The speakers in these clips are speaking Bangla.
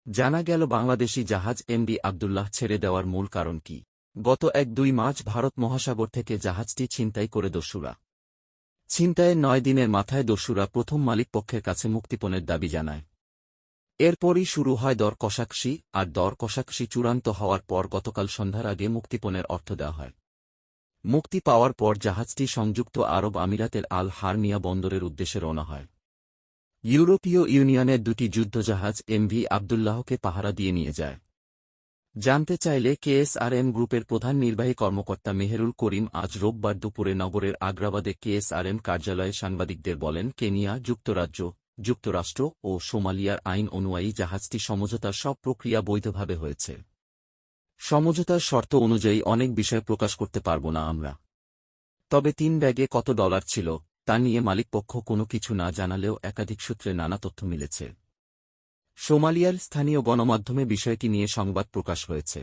জানা গেল বাংলাদেশি জাহাজ এমভি আবদুল্লাহ ছেড়ে দেওয়ার মূল কারণ কি। গত ১-২ মার্চ ভারত মহাসাগর থেকে জাহাজটি ছিনতাই করে দস্যুরা। ছিনতাইয়ের ৯ দিনের মাথায় দস্যুরা প্রথম মালিকপক্ষের কাছে মুক্তিপণের দাবি জানায়। এরপরই শুরু হয় দর কষাকষি, আর দর কষাকষি চূড়ান্ত হওয়ার পর গতকাল সন্ধ্যার আগে মুক্তিপণের অর্থ দেওয়া হয়। মুক্তি পাওয়ার পর জাহাজটি সংযুক্ত আরব আমিরাতের আল হারমিয়া বন্দরের উদ্দেশ্যে রওনা হয়। ইউরোপীয় ইউনিয়নের দুটি যুদ্ধজাহাজ এমভি আবদুল্লাহকে পাহারা দিয়ে নিয়ে যায়। জানতে চাইলে কেএসআরএম গ্রুপের প্রধান নির্বাহী কর্মকর্তা মেহেরুল করিম আজ রোববার দুপুরে নগরের আগ্রাবাদে কেএসআরএম কার্যালয়ে সাংবাদিকদের বলেন, কেনিয়া, যুক্তরাজ্য, যুক্তরাষ্ট্র ও সোমালিয়ার আইন অনুযায়ী জাহাজটি সমঝোতার সব প্রক্রিয়া বৈধভাবে হয়েছে। সমঝোতার শর্ত অনুযায়ী অনেক বিষয় প্রকাশ করতে পারব না আমরা। তবে ৩ ব্যাগে কত ডলার ছিল তা নিয়ে মালিকপক্ষ কোনো কিছু না জানালেও একাধিক সূত্রে নানা তথ্য মিলেছে। সোমালিয়ার স্থানীয় গণমাধ্যমে বিষয়টি নিয়ে সংবাদ প্রকাশ হয়েছে।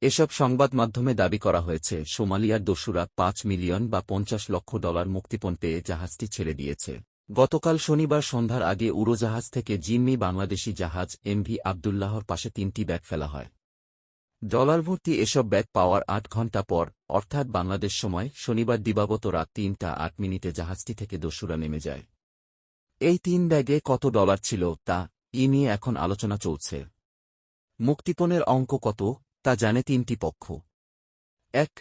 এসব সংবাদ মাধ্যমে দাবি করা হয়েছে সোমালিয়ার দস্যুরা ৫ মিলিয়ন বা ৫০ লক্ষ ডলার মুক্তিপণ পেয়ে জাহাজটি ছেড়ে দিয়েছে। গতকাল শনিবার সন্ধ্যার আগে উড়োজাহাজ থেকে জিম্মি বাংলাদেশি জাহাজ এমভি আবদুল্লাহর পাশে ৩টি ব্যাগ ফেলা হয়। ডলার ভর্তি এসব ব্যাগ পাওয়ার ৮ ঘণ্টা পর, অর্থাৎ বাংলাদেশ সময় শনিবার দিবাগত রাত ৩টা ৮ মিনিটে জাহাজটি থেকে দস্যুরা নেমে যায়। এই ৩ ব্যাগে কত ডলার ছিল তা নিয়ে এখন আলোচনা চলছে। মুক্তিপণের অঙ্ক কত তা জানে ৩টি পক্ষ। ১.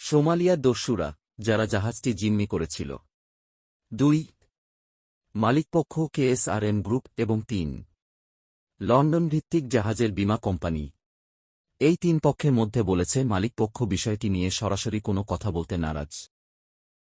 সোমালিয়ার দস্যুরা, যারা জাহাজটি জিম্মি করেছিল। ২. মালিকপক্ষ কেএসআরএম গ্রুপ এবং ৩. লন্ডন ভিত্তিক জাহাজের বীমা কোম্পানি। এই ৩ পক্ষের মধ্যে বলেছে মালিকপক্ষ বিষয়টি নিয়ে সরাসরি কোনো কথা বলতে নারাজ।